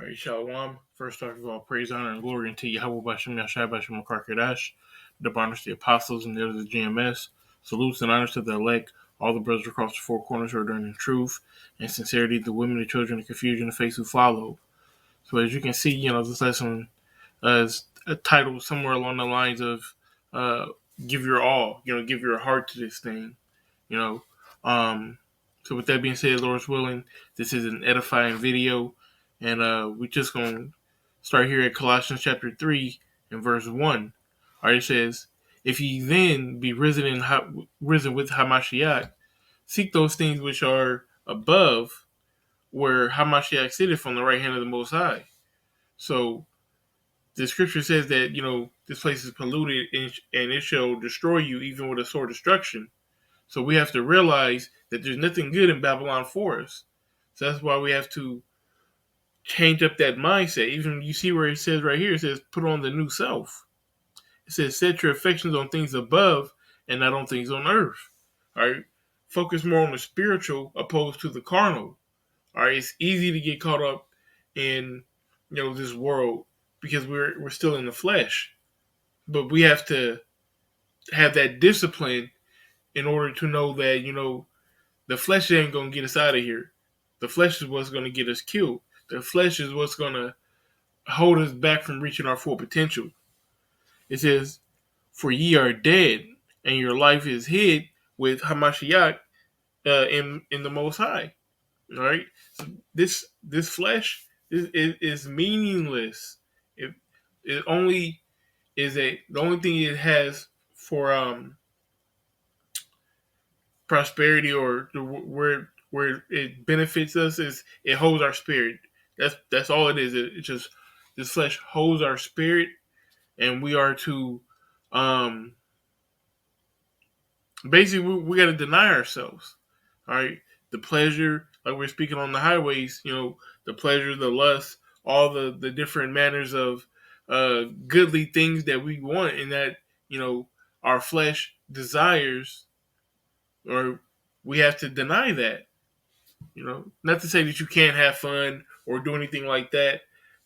right, Shalom. First of all, praise, honor, and glory unto Yahweh Bashem Yashai Bashem Karkadash, the honors to the apostles and the others of the GMS. Salutes and honors to the elect, all the brothers across the four corners who are doing the truth and sincerity, the women, the children, the confusion, the faith who follow. So as you can see, this lesson is a title somewhere along the lines of uh, give your all, give your heart to this thing, you know. So with that being said, Lord's willing, this is an edifying video, and we're just going to start here at Colossians chapter 3 and verse 1. All right, it says, if ye then be risen with Hamashiach, seek those things which are above, where Hamashiach sitteth on the right hand of the Most High. So the scripture says that, this place is polluted and it shall destroy you even with a sore destruction. So we have to realize that there's nothing good in Babylon for us. So that's why we have to change up that mindset. Even you see where it says right here, it says, put on the new self. It says, set your affections on things above and not on things on earth. All right. Focus more on the spiritual opposed to the carnal. All right. It's easy to get caught up in, this world because we're still in the flesh. But we have to have that discipline in order to know that, the flesh ain't going to get us out of here. The flesh is what's going to get us killed. The flesh is what's going to hold us back from reaching our full potential. It says, for ye are dead, and your life is hid with Hamashiach in the Most High. All right? So this flesh is meaningless. It only is the only thing it has for prosperity or where it benefits us is it holds our spirit. That's all it is. It just this flesh holds our spirit, and we are to basically we got to deny ourselves. All right, the pleasure, like we're speaking on the highways, the pleasure, the lust, all the different manners of goodly things that we want, and that our flesh desires, or we have to deny that. Not to say that you can't have fun or do anything like that,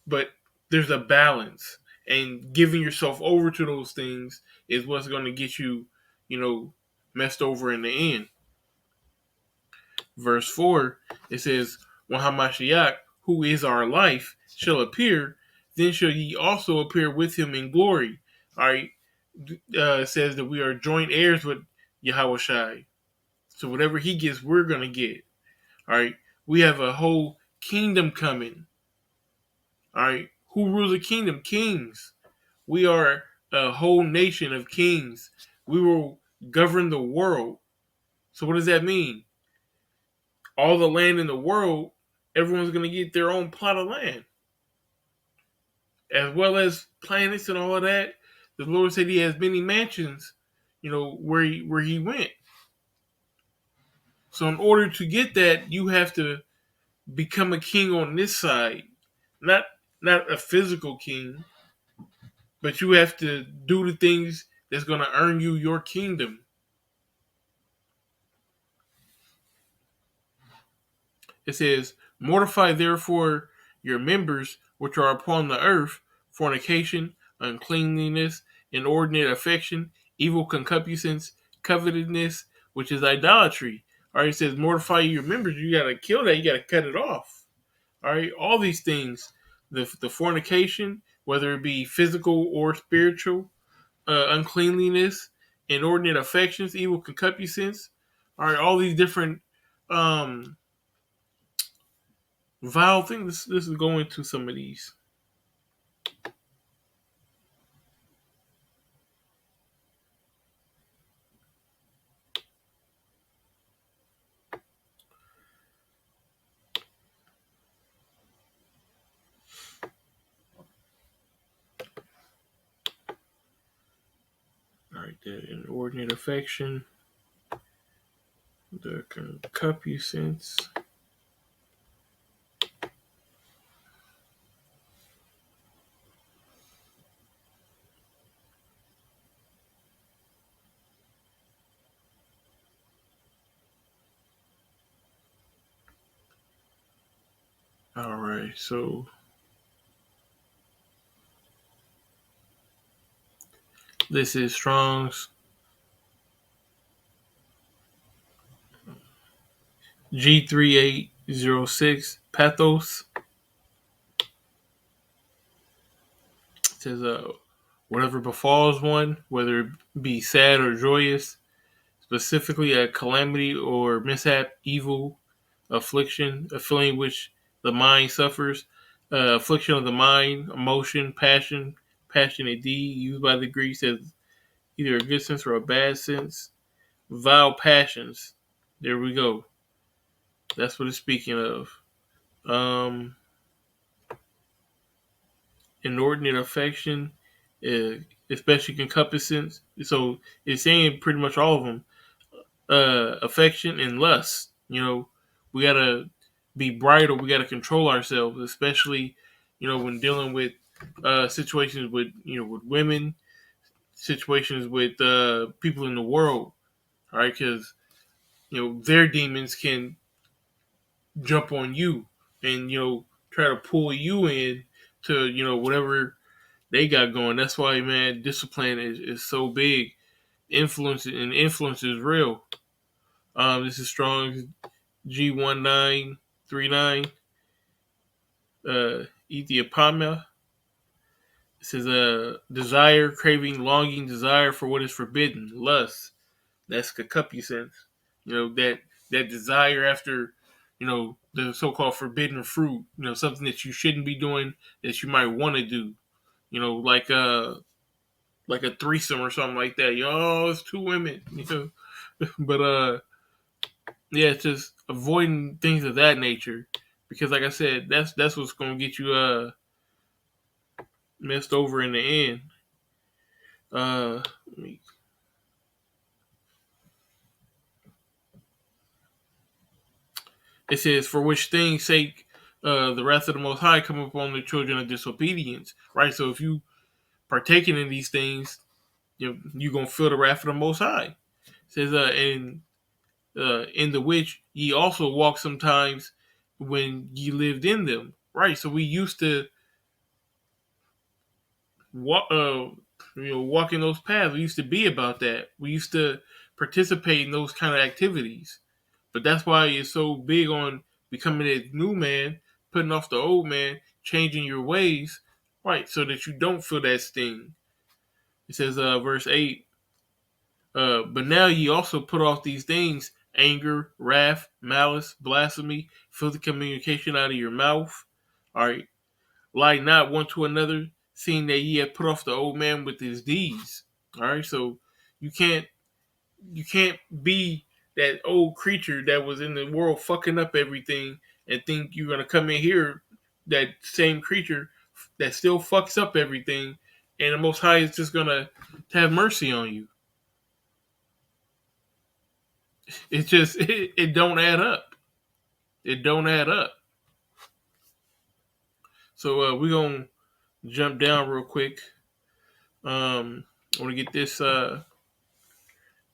but there's a balance, and giving yourself over to those things is what's going to get you, messed over in the end. Verse 4, it says, when Hamashiach, who is our life, shall appear, then shall ye also appear with him in glory. All right, it says that we are joint heirs with Yahushai. So whatever he gets, we're going to get. All right, we have a whole kingdom coming. All right, who rules the kingdom? Kings. We are a whole nation of kings. We will govern the world. So what does that mean? All the land in the world, everyone's going to get their own plot of land, as well as planets and all of that. The Lord said He has many mansions, where he went. So in order to get that, you have to become a king on this side, not a physical king, but you have to do the things that's going to earn you your kingdom. It says, mortify therefore your members which are upon the earth, fornication, uncleanliness, inordinate affection, evil concupiscence, covetousness, which is idolatry. All right, it says, mortify your members. You got to kill that. You got to cut it off. All right, all these things, the fornication, whether it be physical or spiritual, uncleanliness, inordinate affections, evil concupiscence. All right, all these different vile things. This is going to some of these. All right, the inordinate affection, the concupiscence. All right, so This is Strong's G3806 Pathos. It says, whatever befalls one, whether it be sad or joyous, specifically a calamity or mishap, evil, affliction, a feeling which the mind suffers, affliction of the mind, emotion, passion, passionate deed, used by the Greeks as either a good sense or a bad sense, vile passions. There we go. That's what it's speaking of. Inordinate affection, especially concupiscence. So it's saying pretty much all of them. Affection and lust. We gotta be bright, or we gotta control ourselves, especially when dealing with situations with women, situations with people in the world. All right, because their demons can jump on you and try to pull you in to whatever they got going. That's why, man, discipline is so big. Influence is real. This is Strong G1939. Ethiopia. It says desire, craving, longing, desire for what is forbidden, lust. That's concupiscence. That desire after the so-called forbidden fruit. Something that you shouldn't be doing that you might want to do. Like a threesome or something like that. It's two women. But yeah, it's just avoiding things of that nature, because like I said, that's what's gonna get you messed over in the end. Uh, it says, "For which things sake the wrath of the Most High come upon the children of disobedience." Right. So if you partaking in these things, you're gonna feel the wrath of the Most High. It says, in the which ye also walk sometimes when ye lived in them. Right. So we used to walking those paths. We used to be about that. We used to participate in those kind of activities. But that's why it's so big on becoming a new man, putting off the old man, changing your ways, right, so that you don't feel that sting. It says, verse 8, but now ye also put off these things: anger, wrath, malice, blasphemy, filthy communication out of your mouth. All right. Lie not one to another, seeing that ye have put off the old man with his deeds. All right, so you can't be that old creature that was in the world fucking up everything and think you're gonna come in here, that same creature that still fucks up everything, and the Most High is just gonna have mercy on you. It's just it don't add up. It don't add up. So we're gonna jump down real quick. I want to get this.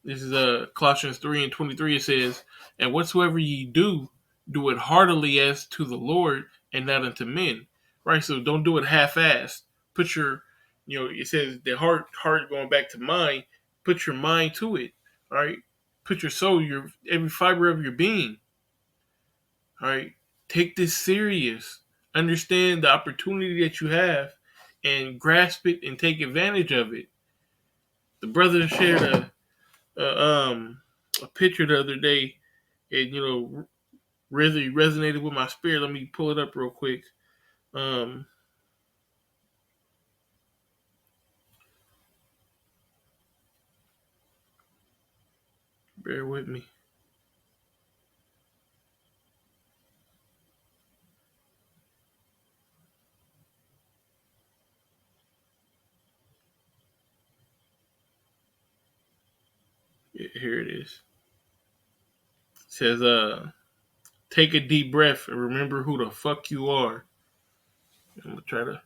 This is Colossians 3:23. It says, "And whatsoever ye do, do it heartily as to the Lord and not unto men." Right. So don't do it half-assed. Put your, it says the heart going back to mind. Put your mind to it. All right. Put your soul, your every fiber of your being. All right. Take this serious. Understand the opportunity that you have, and grasp it and take advantage of it. The brother shared a picture the other day, and really resonated with my spirit. Let me pull it up real quick. Bear with me. Here it is. It says, take a deep breath and remember who the fuck you are. I'm gonna try to.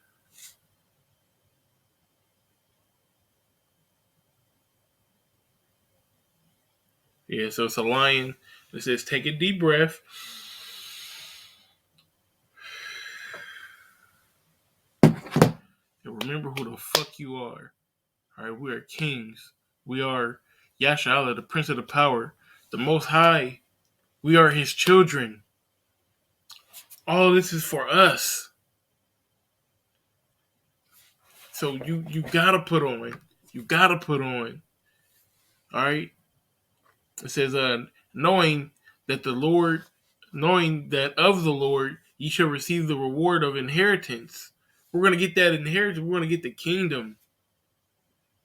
Yeah, so it's a lion. It says, take a deep breath. And remember who the fuck you are. All right, we are kings. We are Yasha, the Prince of the Power, the Most High. We are His children. All this is for us. So you gotta put on. You gotta put on. All right. It says, knowing that of the Lord, ye shall receive the reward of inheritance. We're gonna get that inheritance. We're gonna get the kingdom,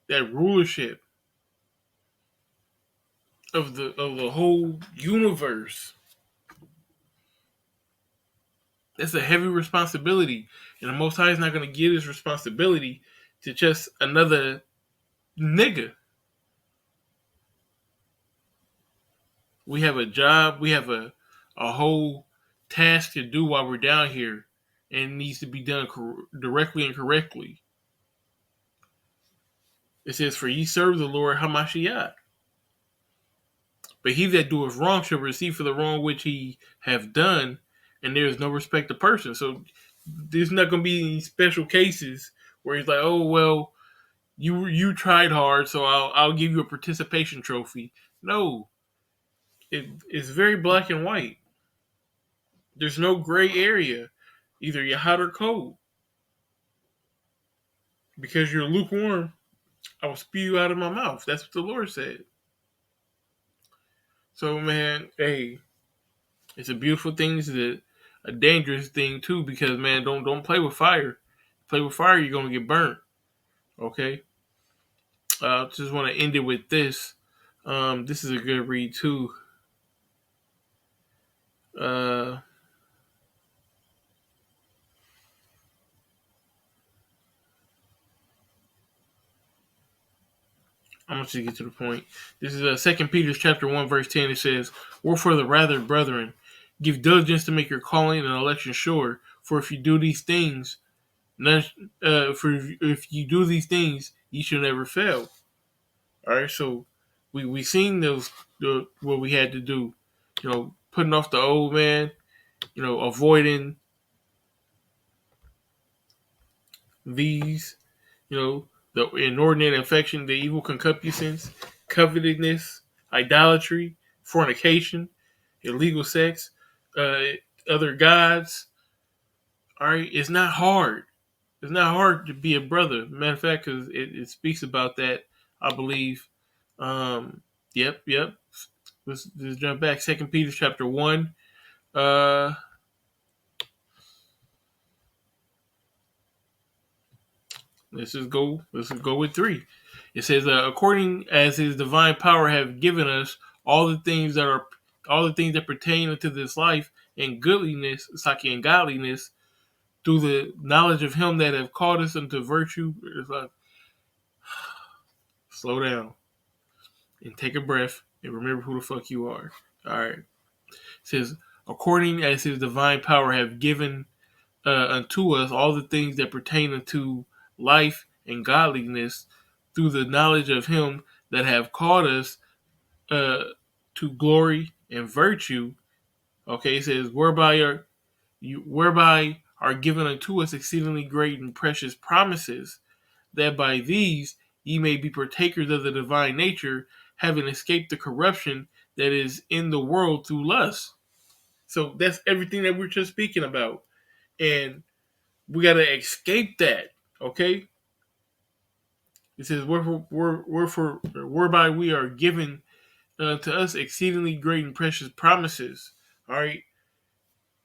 that rulership of the whole universe. That's a heavy responsibility, and the Most High is not gonna give His responsibility to just another nigga. We have a job. We have a whole task to do while we're down here, and it needs to be done directly and correctly. It says, "For ye serve the Lord Hamashiach. But he that doeth wrong shall receive for the wrong which he have done, and there is no respect of person." So there's not going to be any special cases where he's like, "Oh well, you tried hard, so I'll give you a participation trophy." No, it's very black and white. There's no gray area. Either you're hot or cold. Because you're lukewarm, I will spew you out of my mouth. That's what the Lord said. So, man, hey, it's a beautiful thing. It's a dangerous thing too, because man, don't play with fire. Play with fire, you're gonna get burnt. Okay. Just want to end it with this. This is a good read too. I'm gonna just get to the point. This is 2 Peter chapter 1 verse 10. It says, "Wherefore the rather, brethren, give diligence to make your calling and election sure. For if you do these things, if you do these things, you shall never fail." All right, so we seen what we had to do. Putting off the old man. Avoiding these. The inordinate affection, the evil concupiscence, covetousness, idolatry, fornication, illegal sex, uh, other gods. All right, it's not hard. It's not hard to be a brother. Matter of fact, because it speaks about that, I believe. Yep. Let's jump back. 2 Peter chapter 1. Let's just go with 3. It says, according as His divine power have given us all the things that pertain unto this life and goodliness, Saki, and godliness, through the knowledge of Him that have called us unto virtue. It's like, slow down and take a breath and remember who the fuck you are. All right. It says, according as His divine power have given unto us all the things that pertain unto life and godliness, through the knowledge of Him that have called us to glory and virtue. Okay, it says, whereby are given unto us exceedingly great and precious promises, that by these ye may be partakers of the divine nature, having escaped the corruption that is in the world through lust. So that's everything that we're just speaking about. And we got to escape that, okay? It says, whereby we are given to us exceedingly great and precious promises. All right?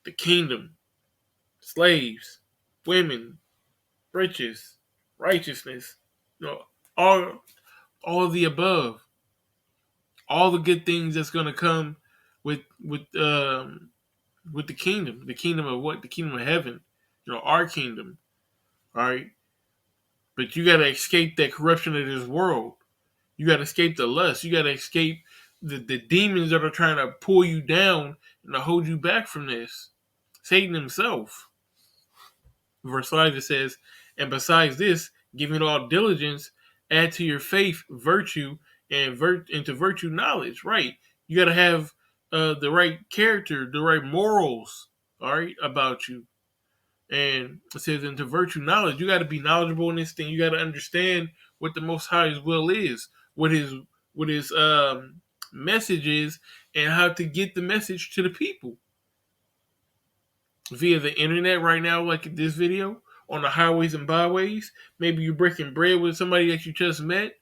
The kingdom, slaves, women, riches, righteousness, all of the above. All the good things that's going to come with the kingdom. The kingdom of what? The kingdom of heaven. Our kingdom. All right? But you got to escape that corruption of this world. You got to escape the lust. You got to escape the demons that are trying to pull you down and to hold you back from this. Satan himself. Verse 5, it says, and besides this, giving all diligence, add to your faith virtue, and to virtue knowledge. Right. You got to have the right character, the right morals, all right, about you. And it says, into virtue knowledge, you got to be knowledgeable in this thing. You got to understand what the Most High's will is, what his message is, and how to get the message to the people via the internet right now, like this video on the highways and byways. Maybe you're breaking bread with somebody that you just met,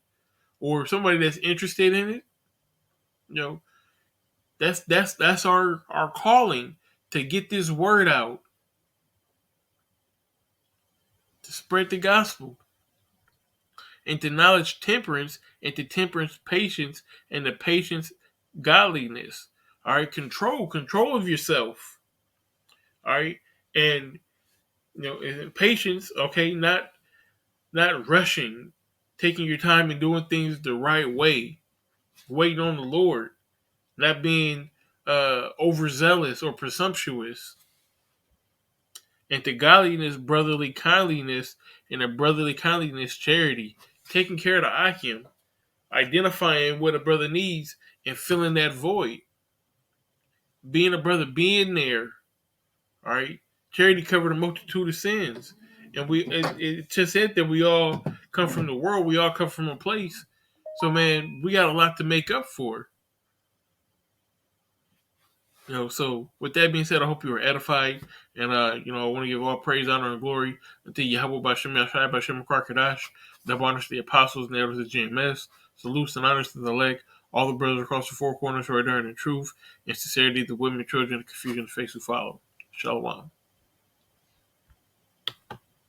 or somebody that's interested in it. You know, that's our calling, to get this word out, to spread the gospel, and to knowledge temperance, and to temperance patience, and the patience godliness. All right, control of yourself. All right, and patience. Okay, not rushing, taking your time and doing things the right way, waiting on the Lord, not being overzealous or presumptuous. And to godliness, brotherly kindliness, and a brotherly kindliness, charity, taking care of the akim, identifying what a brother needs and filling that void. Being a brother, being there. All right, charity covered a multitude of sins, and it just said that we all come from the world. We all come from a place. So man, we got a lot to make up for. So with that being said, I hope you were edified, and I want to give all praise, honor, and glory unto Yahweh Bashem Yashai Bashem Karkadash, that honors the apostles and the elders of GMS. Salutes and honors to the elect, all the brothers across the four corners who are there in truth and sincerity, the women, children, and confusion, the face who follow. Shalom.